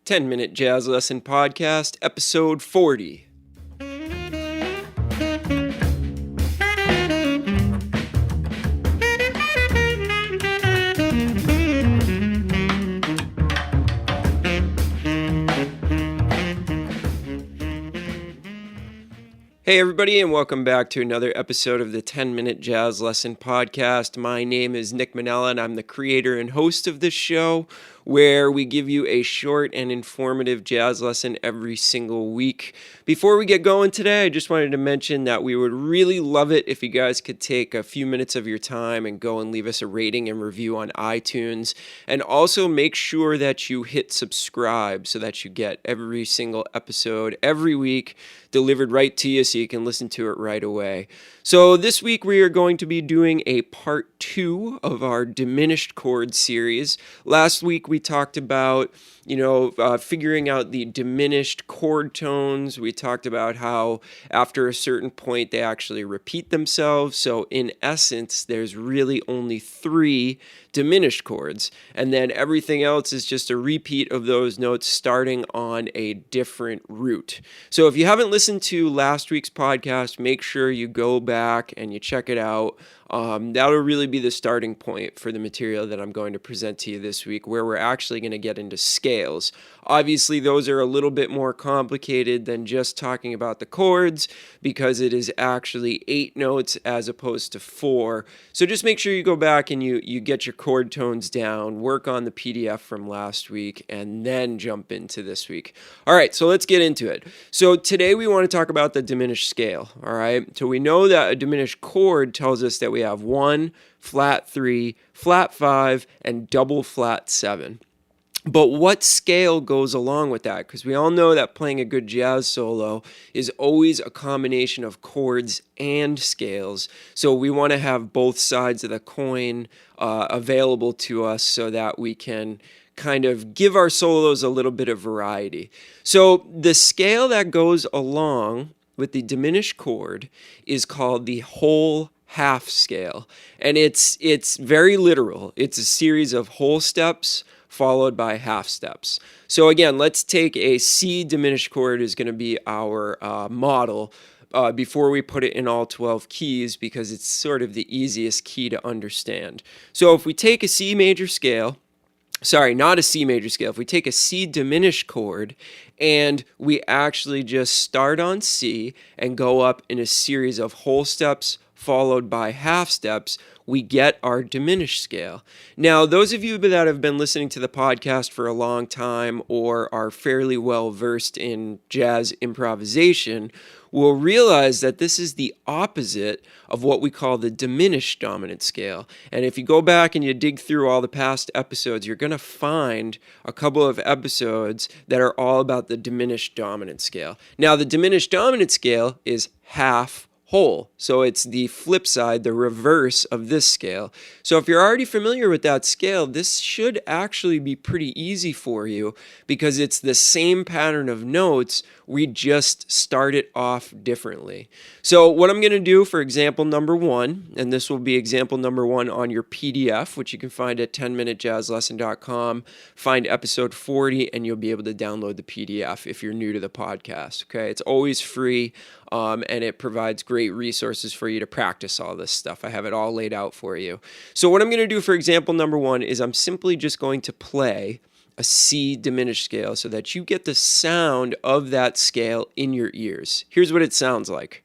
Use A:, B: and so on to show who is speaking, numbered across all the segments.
A: 10-Minute Jazz Lesson Podcast, Episode 40. Hey everybody, and welcome back to another episode of the 10-Minute Jazz Lesson Podcast. My name is Nick Manella, and I'm the creator and host of this show, where we give you a short and informative jazz lesson every single week. Before we get going today, I just wanted to mention that we would really love it if you guys could take a few minutes of your time and go and leave us a rating and review on iTunes. And also make sure that you hit subscribe so that you get every single episode every week delivered right to you so you can listen to it right away. So this week we are going to be doing a part 2 of our Diminished Chord series. Last week we talked about, figuring out the diminished chord tones. We talked about how after a certain point they actually repeat themselves. So in essence, there's really only 3 diminished chords, and then everything else is just a repeat of those notes starting on a different root. So if you haven't listened to last week's podcast, make sure you go back and you check it out. That'll really be the starting point for the material that I'm going to present to you this week, where we're actually going to get into scales. Obviously, those are a little bit more complicated than just talking about the chords, because it is actually 8 notes as opposed to 4. So just make sure you go back and you get your chord tones down, work on the PDF from last week, and then jump into this week. All right, so let's get into it. So today we want to talk about the diminished scale, all right? So we know that a diminished chord tells us that we have 1, flat 3, flat 5, and double flat 7. But what scale goes along with that? Because we all know that playing a good jazz solo is always a combination of chords and scales. So we want to have both sides of the coin available to us so that we can kind of give our solos a little bit of variety. So the scale that goes along with the diminished chord is called the whole half scale. And it's very literal. It's a series of whole steps followed by half steps. So again, let's take a C diminished chord is going to be our model before we put it in all 12 keys, because it's sort of the easiest key to understand. So if we take a C major scale, not a C major scale, if we take a C diminished chord and we actually just start on C and go up in a series of whole steps followed by half steps, we get our diminished scale. Now, those of you that have been listening to the podcast for a long time or are fairly well versed in jazz improvisation will realize that this is the opposite of what we call the diminished dominant scale. And if you go back and you dig through all the past episodes, you're going to find a couple of episodes that are all about the diminished dominant scale. Now, the diminished dominant scale is half whole. So it's the flip side, the reverse of this scale. So if you're already familiar with that scale, this should actually be pretty easy for you, because it's the same pattern of notes. We just start it off differently. So what I'm going to do for example number 1, and this will be example number 1 on your PDF, which you can find at 10minutejazzlesson.com, find episode 40, and you'll be able to download the PDF if you're new to the podcast. Okay, it's always free, and it provides great resources for you to practice all this stuff. I have it all laid out for you. So what I'm going to do for example number 1 is I'm simply just going to play a C diminished scale so that you get the sound of that scale in your ears. Here's what it sounds like.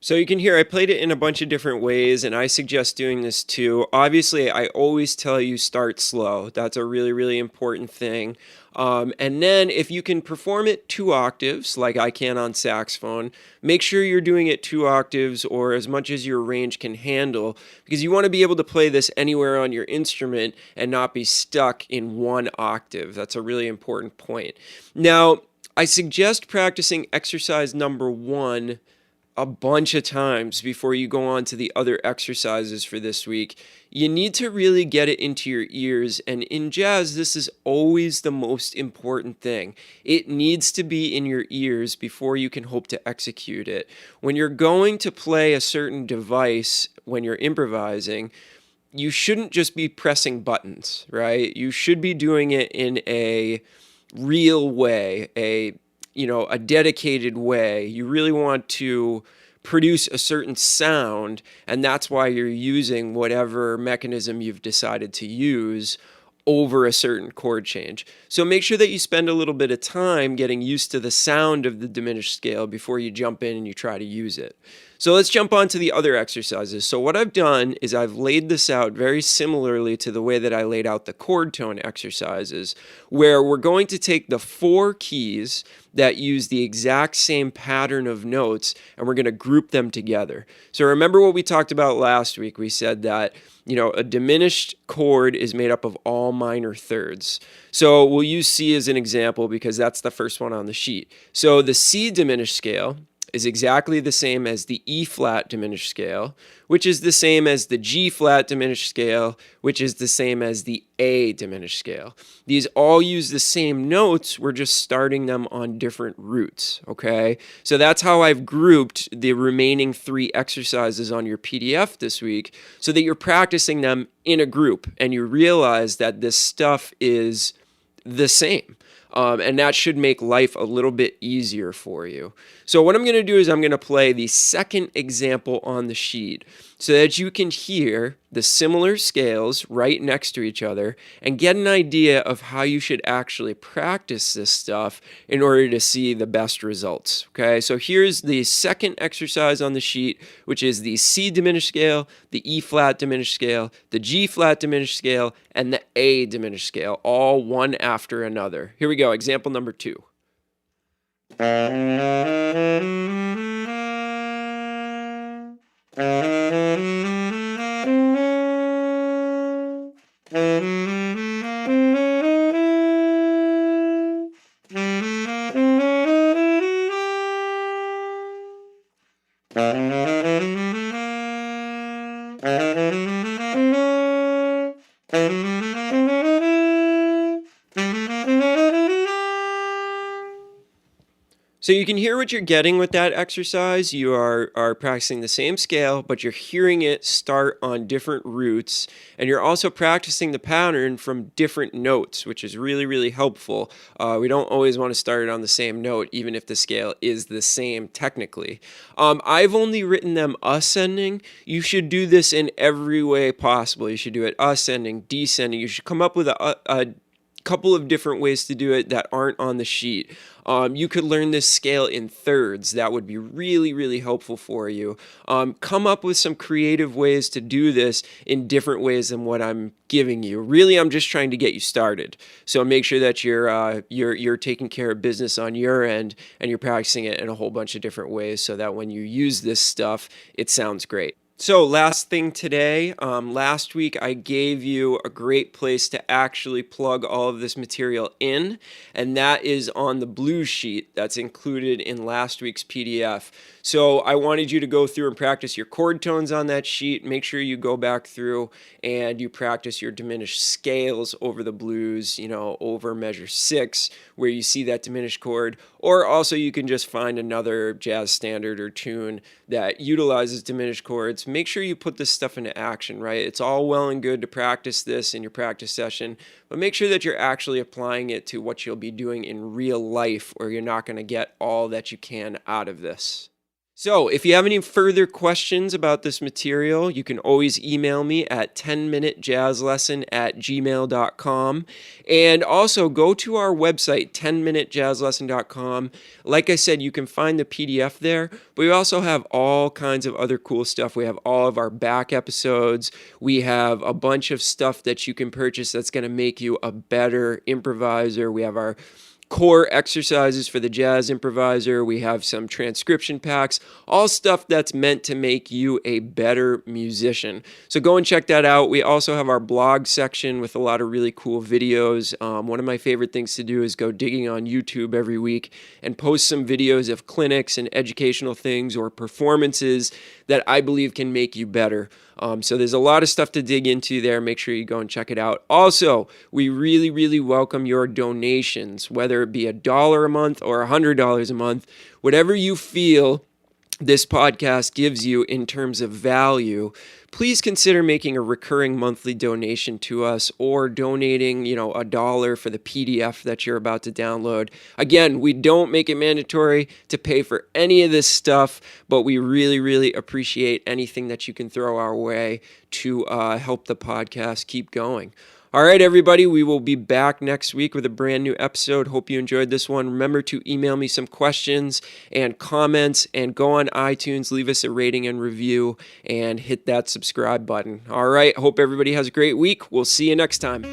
A: So you can hear I played it in a bunch of different ways, and I suggest doing this too. Obviously, I always tell you start slow. That's a really, really important thing. And then if you can perform it 2 octaves, like I can on saxophone, make sure you're doing it 2 octaves or as much as your range can handle, because you want to be able to play this anywhere on your instrument and not be stuck in 1 octave. That's a really important point. Now, I suggest practicing exercise number 1 a bunch of times before you go on to the other exercises for this week. You need to really get it into your ears, and in jazz, this is always the most important thing. It needs to be in your ears before you can hope to execute it. When you're going to play a certain device, when you're improvising, you shouldn't just be pressing buttons, right? You should be doing it in a real way, a dedicated way. You really want to produce a certain sound, and that's why you're using whatever mechanism you've decided to use over a certain chord change. So make sure that you spend a little bit of time getting used to the sound of the diminished scale before you jump in and you try to use it. So let's jump on to the other exercises. So what I've done is I've laid this out very similarly to the way that I laid out the chord tone exercises, where we're going to take the 4 keys that use the exact same pattern of notes and we're going to group them together. So remember what we talked about last week. We said that a diminished chord is made up of all minor thirds. So we'll use C as an example because that's the first one on the sheet. So the C diminished scale is exactly the same as the E flat diminished scale, which is the same as the G flat diminished scale, which is the same as the A diminished scale. These all use the same notes, we're just starting them on different roots, okay? So that's how I've grouped the remaining 3 exercises on your PDF this week so that you're practicing them in a group and you realize that this stuff is the same. And that should make life a little bit easier for you. So what I'm going to do is I'm going to play the second example on the sheet so that you can hear the similar scales right next to each other and get an idea of how you should actually practice this stuff in order to see the best results. Okay, so here's the second exercise on the sheet, which is the C diminished scale, the E flat diminished scale, the G flat diminished scale, and the A diminished scale, all one after another. Here we go, example number 2. So you can hear what you're getting with that exercise. You are practicing the same scale, but you're hearing it start on different roots, and you're also practicing the pattern from different notes, which is really, really helpful. We don't always want to start it on the same note, even if the scale is the same technically. I've only written them ascending. You should do this in every way possible. You should do it ascending, descending. You should come up with a couple of different ways to do it that aren't on the sheet. You could learn this scale in thirds. That would be really, really helpful for you. Come up with some creative ways to do this in different ways than what I'm giving you. Really, I'm just trying to get you started. So make sure that you're taking care of business on your end and you're practicing it in a whole bunch of different ways so that when you use this stuff, it sounds great. So last thing today, last week I gave you a great place to actually plug all of this material in, and that is on the blues sheet that's included in last week's PDF. So I wanted you to go through and practice your chord tones on that sheet. Make sure you go back through and you practice your diminished scales over the blues, over measure 6, where you see that diminished chord. Or also you can just find another jazz standard or tune that utilizes diminished chords. Make sure you put this stuff into action, right? It's all well and good to practice this in your practice session, but make sure that you're actually applying it to what you'll be doing in real life, or you're not going to get all that you can out of this. So, if you have any further questions about this material, you can always email me at 10minutejazzlesson@gmail.com. And also go to our website, 10minutejazzlesson.com. Like I said, you can find the PDF there, but we also have all kinds of other cool stuff. We have all of our back episodes. We have a bunch of stuff that you can purchase that's going to make you a better improviser. We have our core exercises for the jazz improviser. We have some transcription packs, all stuff that's meant to make you a better musician. So go and check that out. We also have our blog section with a lot of really cool videos. One of my favorite things to do is go digging on YouTube every week and post some videos of clinics and educational things or performances that I believe can make you better. So there's a lot of stuff to dig into there. Make sure you go and check it out. Also, we really, really welcome your donations, whether it be $1 a month or $100 a month, whatever you feel this podcast gives you in terms of value. Please consider making a recurring monthly donation to us or donating, $1 for the PDF that you're about to download. Again, we don't make it mandatory to pay for any of this stuff, but we really, really appreciate anything that you can throw our way to help the podcast keep going. All right, everybody, we will be back next week with a brand new episode. Hope you enjoyed this one. Remember to email me some questions and comments and go on iTunes, leave us a rating and review, and hit that subscribe button. All right, hope everybody has a great week. We'll see you next time.